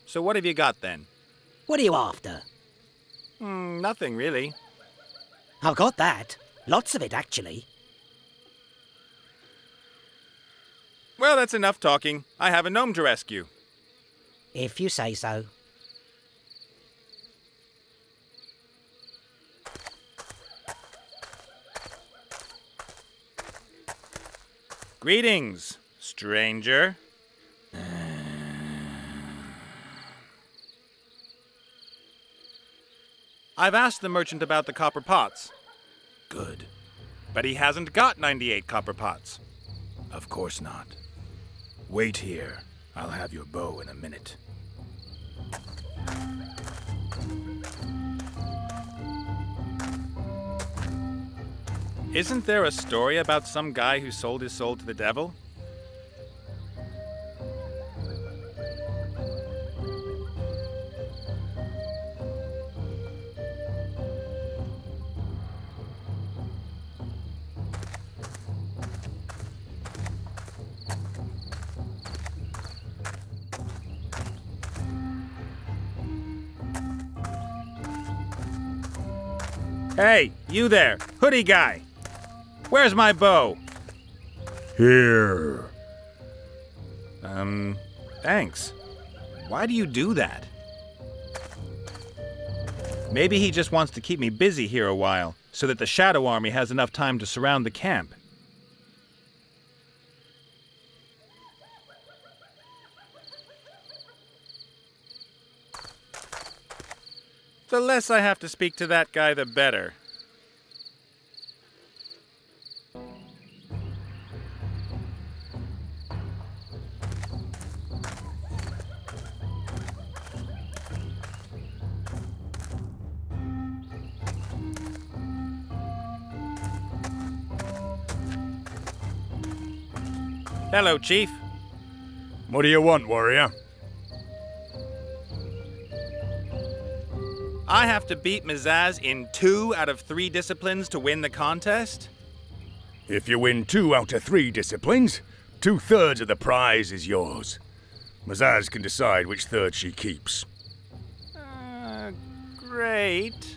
So what have you got then? What are you after? Nothing really. I've got that. Lots of it, actually. Well, that's enough talking. I have a gnome to rescue. If you say so. Greetings, stranger. I've asked the merchant about the copper pots. Good. But he hasn't got 98 copper pots. Of course not. Wait here. I'll have your bow in a minute. Isn't there a story about some guy who sold his soul to the devil? Hey, you there, hoodie guy! Where's my bow? Here. Thanks. Why do you do that? Maybe he just wants to keep me busy here a while, so that the Shadow Army has enough time to surround the camp. The less I have to speak to that guy, the better. Hello, Chief. What do you want, warrior? I have to beat Mazaz in 2 out of 3 disciplines to win the contest? If you win 2 out of 3 disciplines, 2/3 of the prize is yours. Mazaz can decide which third she keeps. Great.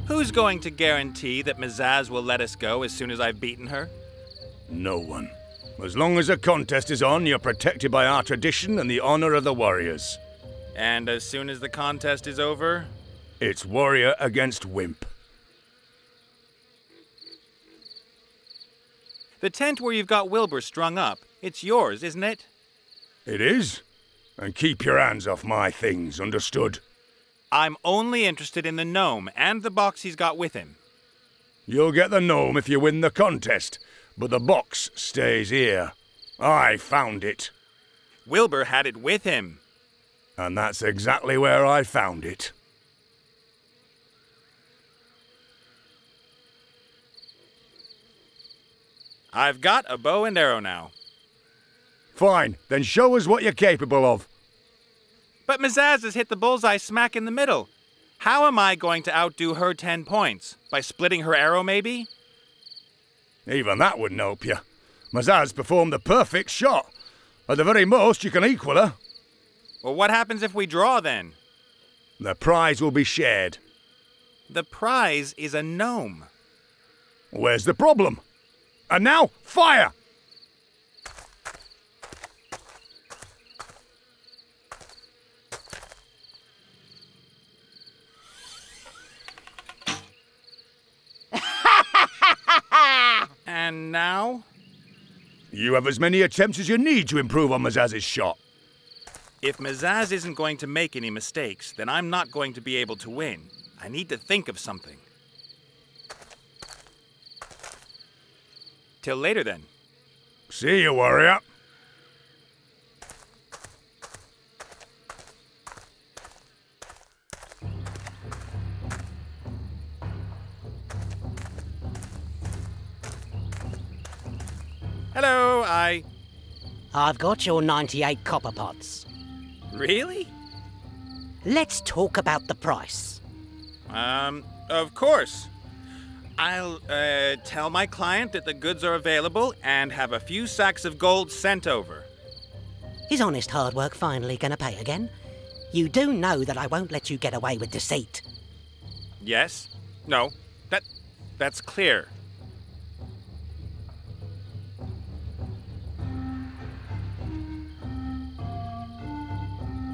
Who's going to guarantee that Mazaz will let us go as soon as I've beaten her? No one. As long as a contest is on, you're protected by our tradition and the honor of the warriors. And as soon as the contest is over? It's warrior against wimp. The tent where you've got Wilbur strung up, it's yours, isn't it? It is? And keep your hands off my things, understood? I'm only interested in the gnome and the box he's got with him. You'll get the gnome if you win the contest, but the box stays here. I found it. Wilbur had it with him. And that's exactly where I found it. I've got a bow and arrow now. Fine, then show us what you're capable of. But Mazaz has hit the bullseye smack in the middle. How am I going to outdo her 10 points? By splitting her arrow, maybe? Even that wouldn't help you. Mazaz performed the perfect shot. At the very most, you can equal her. Well, what happens if we draw, then? The prize will be shared. The prize is a gnome. Where's the problem? And now, fire! And now? You have as many attempts as you need to improve on Mazaz's shot. If Mazaz isn't going to make any mistakes, then I'm not going to be able to win. I need to think of something. Till later, then. See you, warrior. Hello, I've got your 98 copper pots. Really? Let's talk about the price. Of course. I'll, tell my client that the goods are available and have a few sacks of gold sent over. Is honest hard work finally gonna pay again? You do know that I won't let you get away with deceit. Yes? No. That's clear.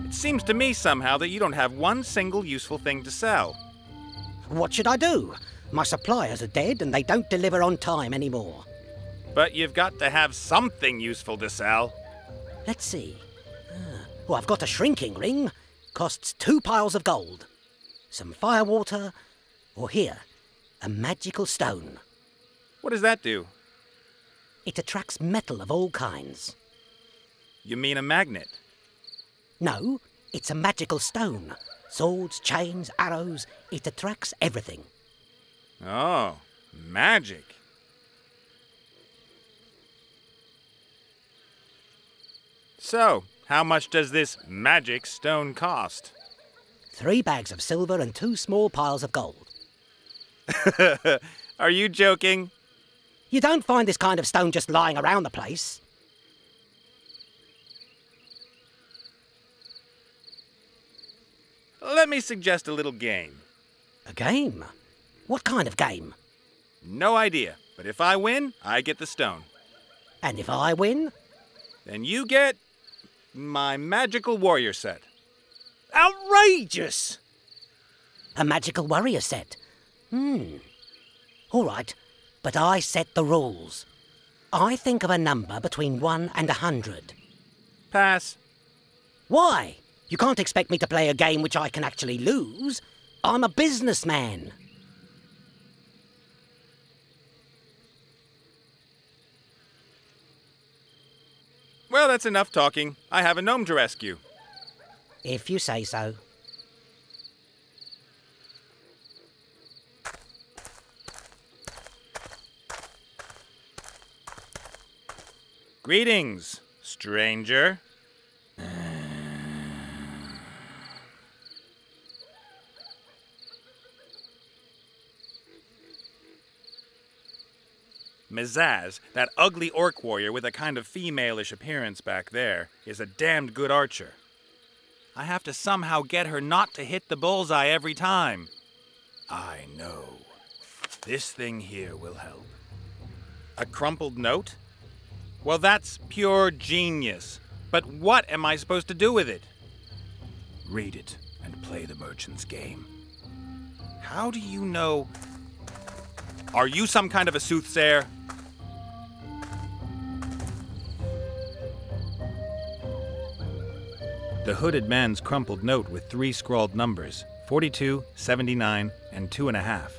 It seems to me somehow that you don't have one single useful thing to sell. What should I do? My suppliers are dead and they don't deliver on time anymore. But you've got to have something useful to sell. Let's see. Well, I've got a shrinking ring. Costs 2 piles of gold. Some firewater. Or here, a magical stone. What does that do? It attracts metal of all kinds. You mean a magnet? No, it's a magical stone. Swords, chains, arrows. It attracts everything. Oh, magic. So, how much does this magic stone cost? 3 bags of silver and 2 small piles of gold. Are you joking? You don't find this kind of stone just lying around the place. Let me suggest a little game. A game? What kind of game? No idea, but if I win, I get the stone. And if I win? Then you get my magical warrior set. Outrageous! A magical warrior set? All right, but I set the rules. I think of a number between 1 and 100. Pass. Why? You can't expect me to play a game which I can actually lose. I'm a businessman. Well, that's enough talking. I have a gnome to rescue. If you say so. Greetings, stranger. Mizaz, that ugly orc warrior with a kind of female-ish appearance back there, is a damned good archer. I have to somehow get her not to hit the bullseye every time. I know. This thing here will help. A crumpled note? Well, that's pure genius. But what am I supposed to do with it? Read it and play the merchant's game. How do you know? Are you some kind of a soothsayer? The hooded man's crumpled note with 3 scrawled numbers, 42, 79, and 2.5.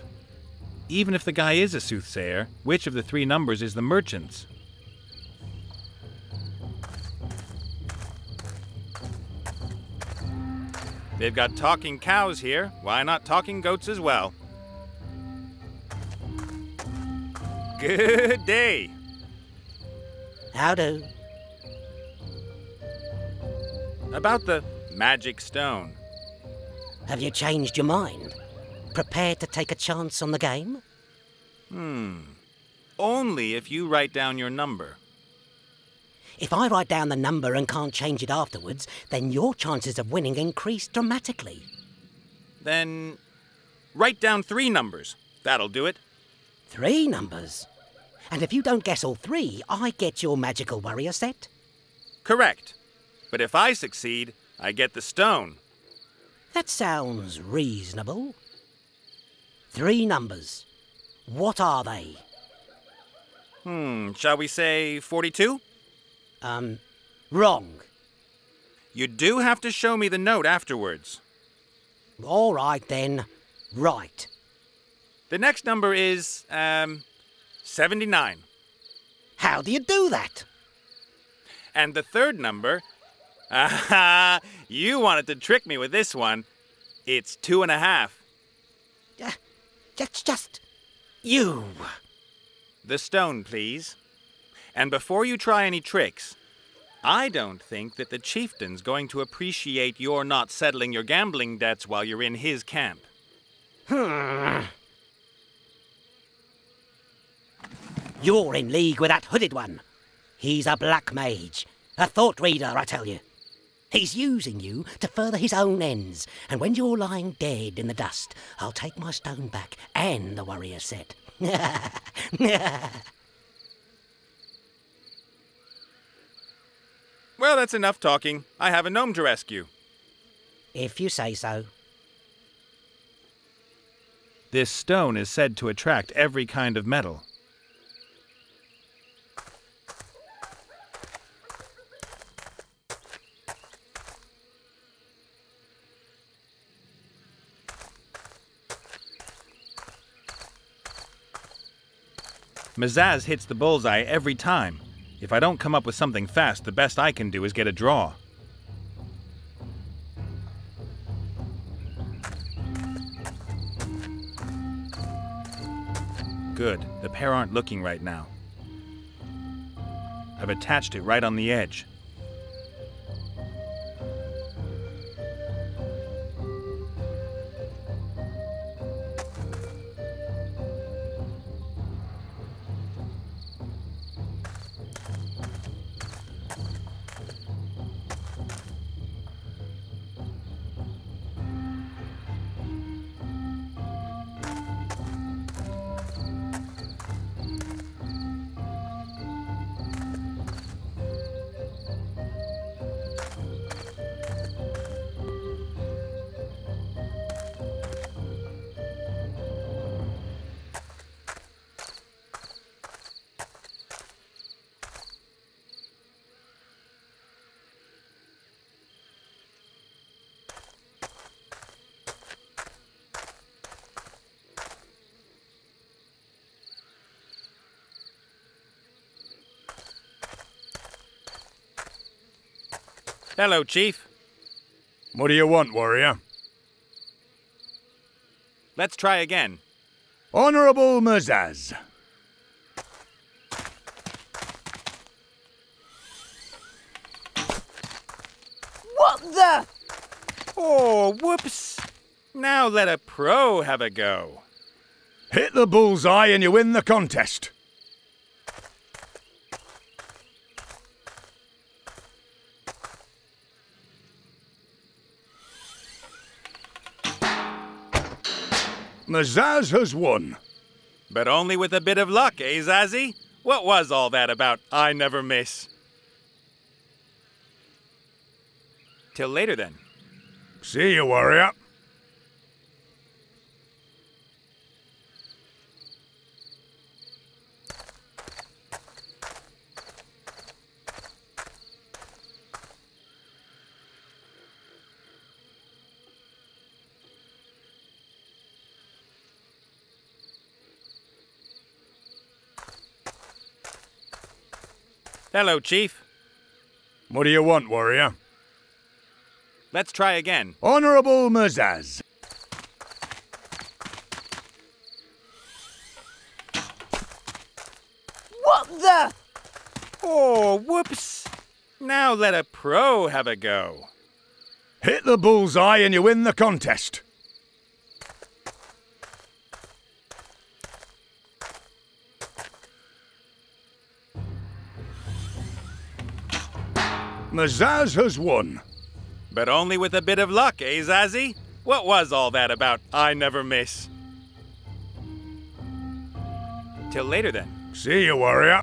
Even if the guy is a soothsayer, which of the 3 numbers is the merchant's? They've got talking cows here. Why not talking goats as well? Good day. How do? About the magic stone. Have you changed your mind? Prepared to take a chance on the game? Only if you write down your number. If I write down the number and can't change it afterwards, then your chances of winning increase dramatically. Then write down 3 numbers. That'll do it. 3 numbers? And if you don't guess all 3, I get your magical warrior set? Correct. But if I succeed, I get the stone. That sounds reasonable. 3 numbers. What are they? Shall we say 42? Wrong. You do have to show me the note afterwards. All right, then. Right. The next number is, 79. How do you do that? And the third number... Aha! You wanted to trick me with this one. It's 2.5. That's just... you. The stone, please. And before you try any tricks, I don't think that the chieftain's going to appreciate your not settling your gambling debts while you're in his camp. You're in league with that hooded one. He's a black mage. A thought reader, I tell you. He's using you to further his own ends, and when you're lying dead in the dust, I'll take my stone back and the warrior set. Well, that's enough talking. I have a gnome to rescue. If you say so. This stone is said to attract every kind of metal. Mazaz hits the bullseye every time. If I don't come up with something fast, the best I can do is get a draw. Good. The pair aren't looking right now. I've attached it right on the edge. Hello, Chief. What do you want, warrior? Let's try again. Honourable Mazaz. What the? Oh, whoops. Now let a pro have a go. Hit the bullseye and you win the contest. Mazaz has won. But only with a bit of luck, eh, Zazzy? What was all that about I never miss? Till later, then. See you, warrior. Hello, Chief. What do you want, warrior? Let's try again. Honourable Mazaz. What the? Oh, whoops. Now let a pro have a go. Hit the bullseye and you win the contest. Mazaz has won. But only with a bit of luck, eh, Zazzy? What was all that about I never miss? Till later, then. See you, warrior.